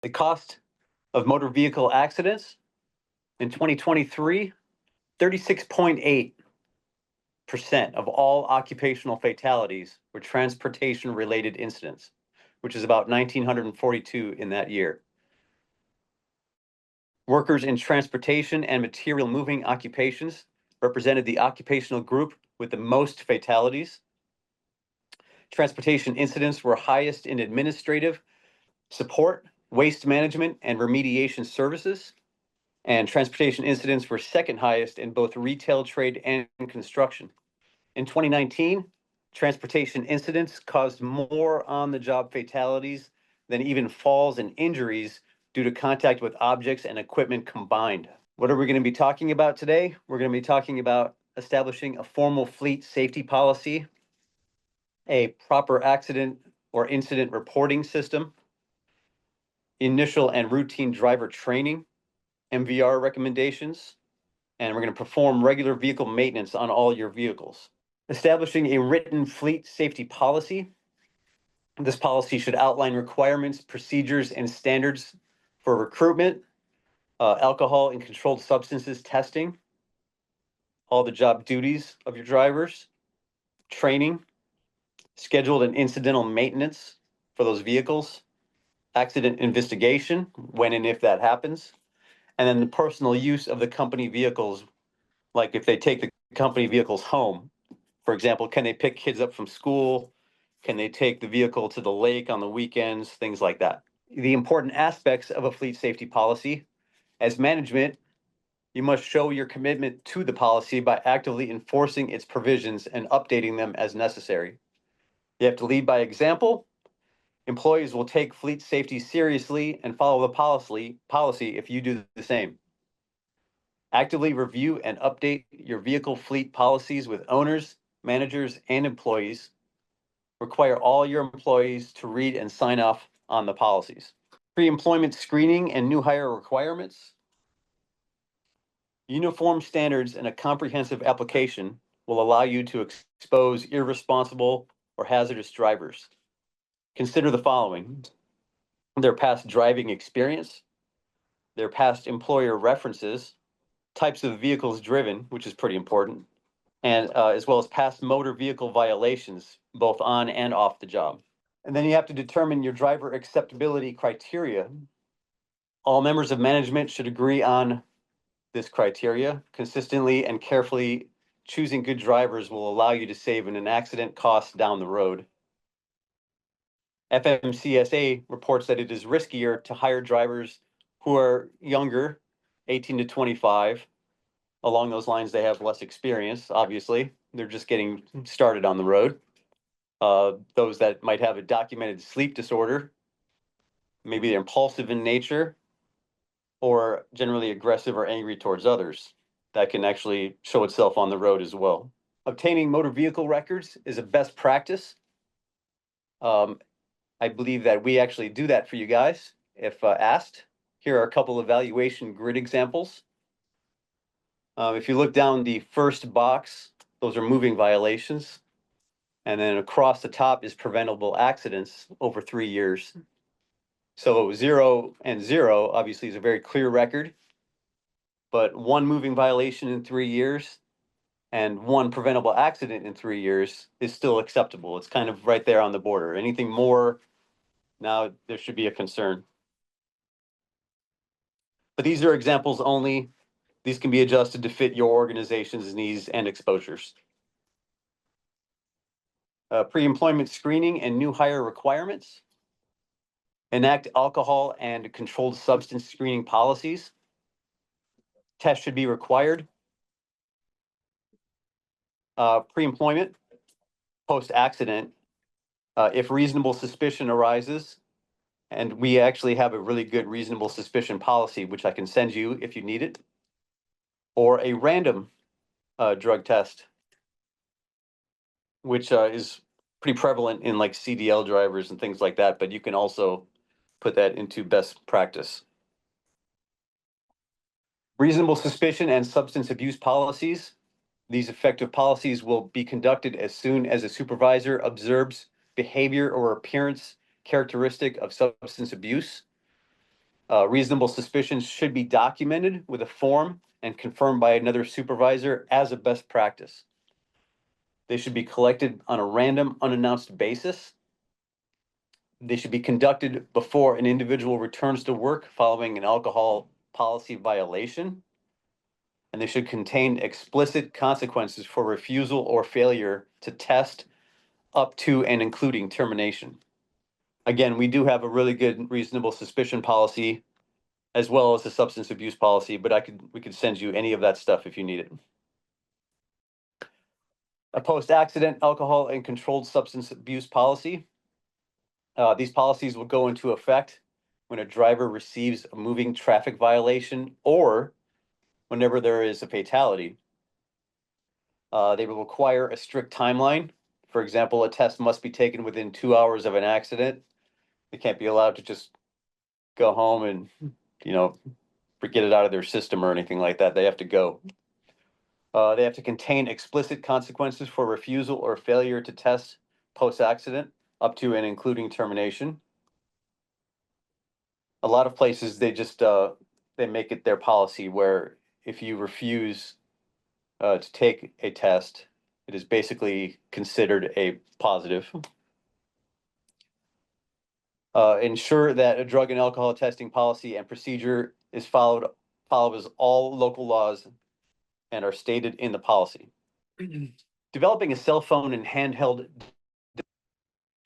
The cost of motor vehicle accidents in 2023, 36.8% of all occupational fatalities were transportation-related incidents, which is about 1,942 in that year. Workers in transportation and material moving occupations represented the occupational group with the most fatalities. Transportation incidents were highest in administrative support, waste management, and remediation services. And transportation incidents were second highest in both retail, trade, and construction. In 2019, transportation incidents caused more on-the-job fatalities than even falls and injuries due to contact with objects and equipment combined. What are we going to be talking about today? We're going to be talking about establishing a formal fleet safety policy, a proper accident or incident reporting system, initial and routine driver training, MVR recommendations, and we're going to perform regular vehicle maintenance on all your vehicles. Establishing a written fleet safety policy. This policy should outline requirements, procedures, and standards for recruitment, alcohol and controlled substances testing, all the job duties of your drivers, training, scheduled and incidental maintenance for those vehicles, accident investigation, when and if that happens, and then the personal use of the company vehicles, like if they take the company vehicles home. For example, can they pick kids up from school? Can they take the vehicle to the lake on the weekends? Things like that. The important aspects of a fleet safety policy. As management, you must show your commitment to the policy by actively enforcing its provisions and updating them as necessary. You have to lead by example. Employees will take fleet safety seriously and follow the policy if you do the same. Actively review and update your vehicle fleet policies with owners, managers, and employees. Require all your employees to read and sign off on the policies. Pre-employment screening and new hire requirements. Uniform standards and a comprehensive application will allow you to expose irresponsible or hazardous drivers. Consider the following: their past driving experience, their past employer references, types of vehicles driven, which is pretty important, and as well as past motor vehicle violations, both on and off the job. And then you have to determine your driver acceptability criteria. All members of management should agree on this criteria. Consistently and carefully choosing good drivers will allow you to save in an accident cost down the road. FMCSA reports that it is riskier to hire drivers who are younger, 18 to 25. Along those lines, they have less experience, obviously. They're just getting started on the road. Those that might have a documented sleep disorder, maybe they're impulsive in nature, or generally aggressive or angry towards others. That can actually show itself on the road as well. Obtaining motor vehicle records is a best practice. I believe that we actually do that for you guys if asked. Here are a couple evaluation grid examples. If you look down the first box, those are moving violations. And then across the top is preventable accidents over 3 years. So 0 and 0 obviously is a very clear record, but one moving violation in 3 years and one preventable accident in 3 years is still acceptable. It's kind of right there on the border. Anything more, now there should be a concern. But these are examples only. These can be adjusted to fit your organization's needs and exposures. Pre-employment screening and new hire requirements. Enact alcohol and controlled substance screening policies. Tests should be required. Pre-employment, post-accident, if reasonable suspicion arises, and we actually have a really good reasonable suspicion policy, which I can send you if you need it, or a random drug test, which is pretty prevalent in like CDL drivers and things like that, but you can also put that into best practice. Reasonable suspicion and substance abuse policies. These effective policies will be conducted as soon as a supervisor observes behavior or appearance characteristic of substance abuse. Reasonable suspicions should be documented with a form and confirmed by another supervisor as a best practice. They should be collected on a random, unannounced basis. They should be conducted before an individual returns to work following an alcohol policy violation. And they should contain explicit consequences for refusal or failure to test up to and including termination. Again, we do have a really good reasonable suspicion policy as well as a substance abuse policy, but we could send you any of that stuff if you need it. A post-accident alcohol and controlled substance abuse policy. These policies will go into effect when a driver receives a moving traffic violation or whenever there is a fatality. They will require a strict timeline. For example, a test must be taken within 2 hours of an accident. They can't be allowed to just go home and, get it out of their system or anything like that. They have to go. They have to contain explicit consequences for refusal or failure to test post-accident, up to and including termination. A lot of places, they just, they make it their policy where if you refuse to take a test, it is basically considered a positive. Ensure that a drug and alcohol testing policy and procedure is follows all local laws and are stated in the policy. Developing a cell phone and handheld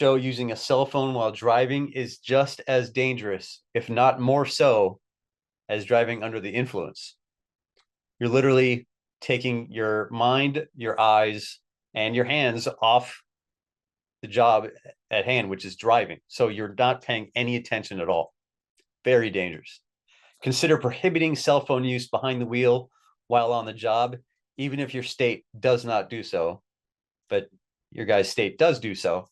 show using a cell phone while driving is just as dangerous, if not more so, as driving under the influence. You're literally taking your mind, your eyes, and your hands off the job at hand, which is driving. So you're not paying any attention at all. Very dangerous. Consider prohibiting cell phone use behind the wheel while on the job, even if your state does not do so, but your guy's state does do so.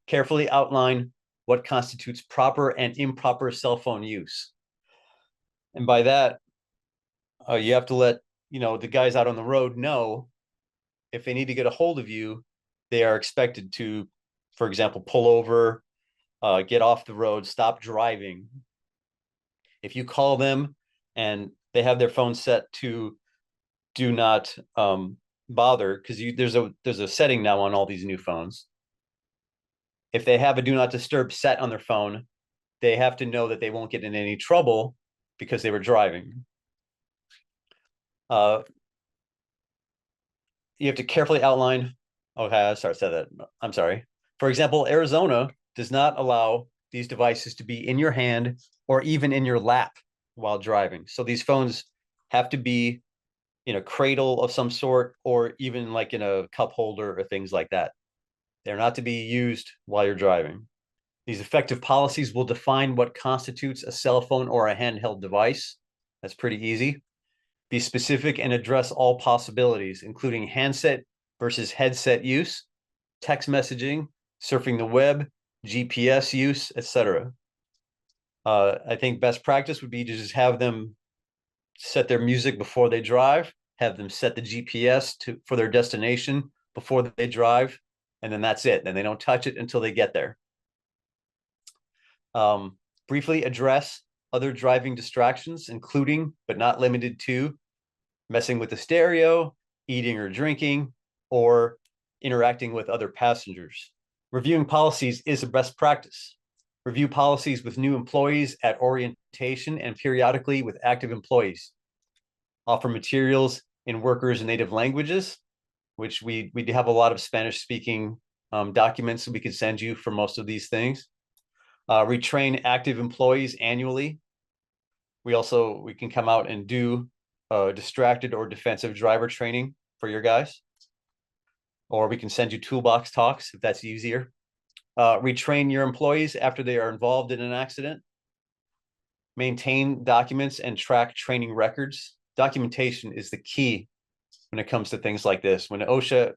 Carefully outline what constitutes proper and improper cell phone use. And by that, you have to let the guys out on the road know if they need to get a hold of you, they are expected to, for example, pull over, get off the road, stop driving. If you call them and they have their phone set to do not bother, because there's a setting now on all these new phones. If they have a do not disturb set on their phone, they have to know that they won't get in any trouble because they were driving. You have to carefully outline. Okay, I'm sorry. For example, Arizona does not allow these devices to be in your hand or even in your lap while driving. So these phones have to be in a cradle of some sort, or even like in a cup holder or things like that. They're not to be used while you're driving. These effective policies will define what constitutes a cell phone or a handheld device. That's pretty easy. Be specific and address all possibilities, including handset versus headset use, text messaging, surfing the web, GPS use, etc. I think best practice would be to just have them set their music before they drive, have them set the GPS for their destination before they drive, and then that's it. Then they don't touch it until they get there. Briefly address other driving distractions, including but not limited to messing with the stereo, eating or drinking, or interacting with other passengers. Reviewing policies is a best practice. Review policies with new employees at orientation and periodically with active employees. Offer materials in workers' native languages, which we have a lot of Spanish-speaking documents that we could send you for most of these things. Retrain active employees annually. We can come out and do distracted or defensive driver training for your guys. Or we can send you toolbox talks if that's easier. Retrain your employees after they are involved in an accident. Maintain documents and track training records. Documentation is the key when it comes to things like this. When OSHA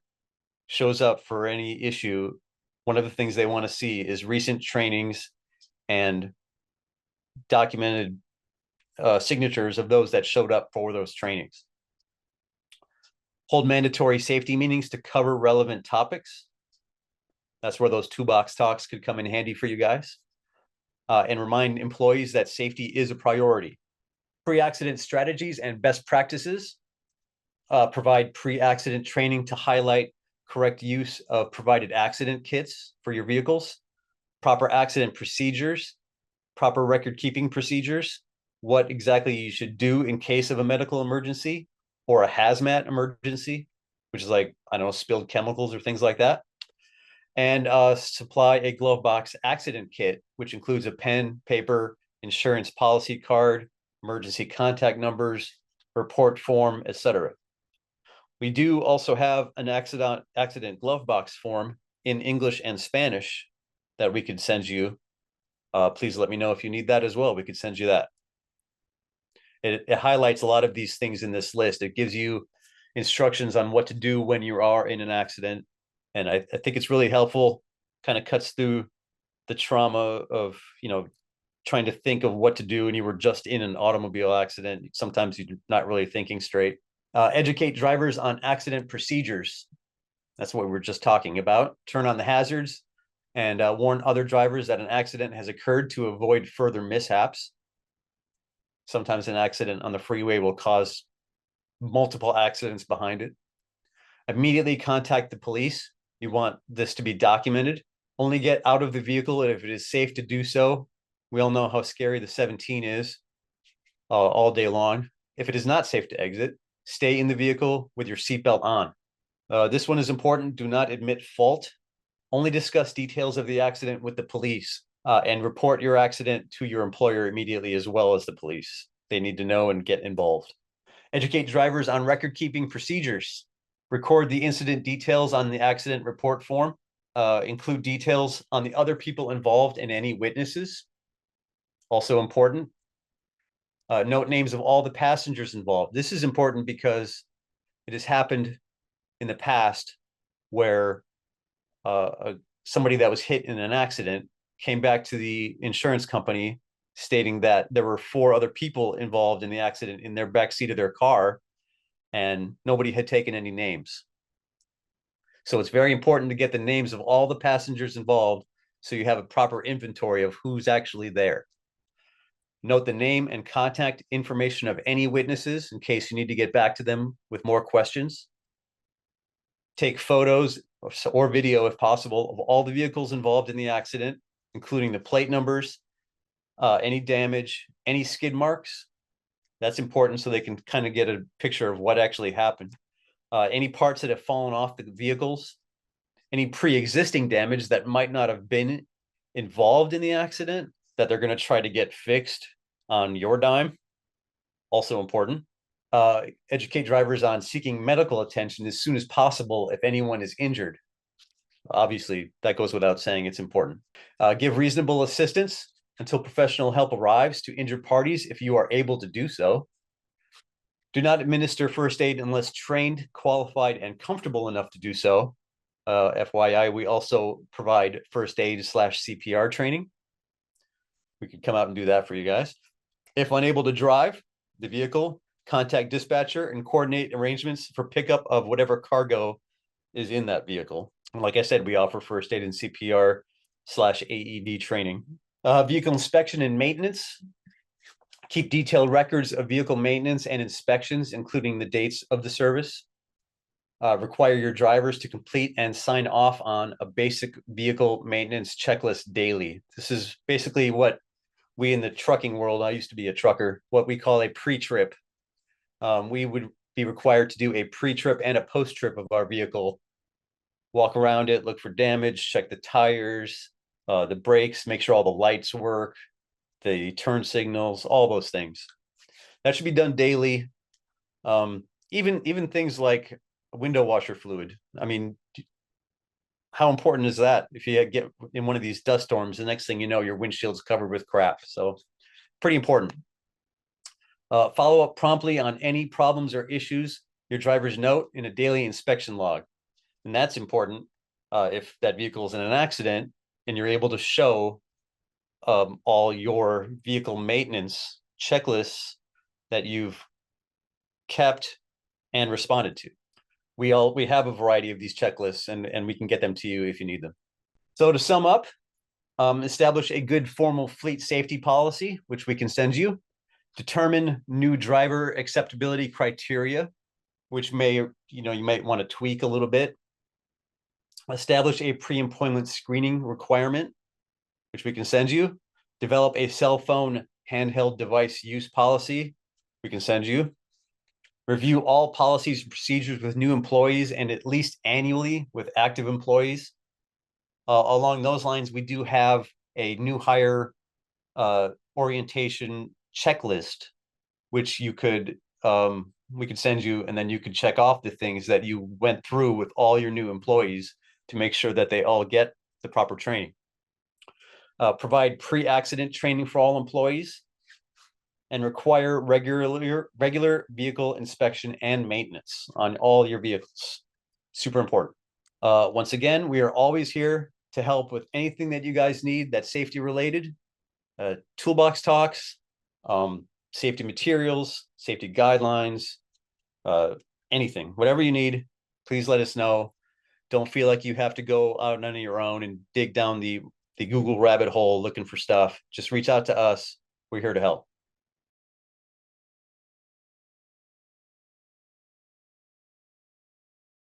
shows up for any issue, one of the things they want to see is recent trainings and documented signatures of those that showed up for those trainings. Hold mandatory safety meetings to cover relevant topics. That's where those toolbox talks could come in handy for you guys. and remind employees that safety is a priority. Pre-accident strategies and best practices. Provide pre-accident training to highlight correct use of provided accident kits for your vehicles, proper accident procedures, proper record keeping procedures, what exactly you should do in case of a medical emergency or a hazmat emergency, which is like, I don't know, spilled chemicals or things like that. And supply a glove box accident kit, which includes a pen, paper, insurance policy card, emergency contact numbers, report form, etc. We do also have an accident glove box form in English and Spanish that we could send you. Please let me know if you need that as well. We could send you that. It highlights a lot of these things in this list. It gives you instructions on what to do when you are in an accident. And I think it's really helpful, kind of cuts through the trauma of, trying to think of what to do when you were just in an automobile accident. Sometimes you're not really thinking straight. Educate drivers on accident procedures. That's what we were just talking about. Turn on the hazards and warn other drivers that an accident has occurred to avoid further mishaps. Sometimes an accident on the freeway will cause multiple accidents behind it. Immediately contact the police. You want this to be documented. Only get out of the vehicle if it is safe to do so. We all know how scary the 17 is all day long. If it is not safe to exit, stay in the vehicle with your seatbelt on. This one is important. Do not admit fault. Only discuss details of the accident with the police and report your accident to your employer immediately, as well as the police. They need to know and get involved. Educate drivers on record keeping procedures. Record the incident details on the accident report form. Include details on the other people involved and any witnesses. Also important. Note names of all the passengers involved. This is important because it has happened in the past where somebody that was hit in an accident came back to the insurance company stating that there were 4 other people involved in the accident in their backseat of their car, and nobody had taken any names. So it's very important to get the names of all the passengers involved so you have a proper inventory of who's actually there. Note the name and contact information of any witnesses in case you need to get back to them with more questions. Take photos or video, if possible, of all the vehicles involved in the accident, including the plate numbers, any damage, any skid marks. That's important so they can kind of get a picture of what actually happened. Any parts that have fallen off the vehicles, any pre-existing damage that might not have been involved in the accident that they're going to try to get fixed on your dime. Also important. Educate drivers on seeking medical attention as soon as possible if anyone is injured. Obviously, that goes without saying. It's important. Give reasonable assistance until professional help arrives to injured parties if you are able to do so. Do not administer first aid unless trained, qualified, and comfortable enough to do so. FYI, we also provide first aid / CPR training. We could come out and do that for you guys. If unable to drive the vehicle, contact dispatcher and coordinate arrangements for pickup of whatever cargo is in that vehicle. And like I said, we offer first aid and CPR / AED training. Vehicle inspection and maintenance. Keep detailed records of vehicle maintenance and inspections, including the dates of the service. Require your drivers to complete and sign off on a basic vehicle maintenance checklist daily. This is basically what we in the trucking world, I used to be a trucker, what we call a pre-trip. We would be required to do a pre-trip and a post-trip of our vehicle. Walk around it, look for damage, check the tires, the brakes, make sure all the lights work, the turn signals, all those things. That should be done daily. Even things like window washer fluid. I mean, how important is that? If you get in one of these dust storms, the next thing you know, your windshield's covered with crap. So pretty important. Follow up promptly on any problems or issues your drivers note in a daily inspection log. And that's important if that vehicle is in an accident and you're able to show all your vehicle maintenance checklists that you've kept and responded to. We have a variety of these checklists and we can get them to you if you need them. So to sum up, Establish a good formal fleet safety policy, which we can send you. Determine new driver acceptability criteria, which you might want to tweak a little bit. Establish a pre-employment screening requirement, which we can send you. Develop a cell phone handheld device use policy, we can send you. Review all policies and procedures with new employees and at least annually with active employees. Along those lines, we do have a new hire orientation checklist, which we could send you, and then you could check off the things that you went through with all your new employees to make sure that they all get the proper training. Provide pre-accident training for all employees, and require regular vehicle inspection and maintenance on all your vehicles. Super important. Once again, we are always here to help with anything that you guys need that's safety related. Toolbox talks, safety materials, safety guidelines, anything, whatever you need, please let us know. Don't feel like you have to go out on your own and dig down the Google rabbit hole looking for stuff. Just reach out to us. We're here to help.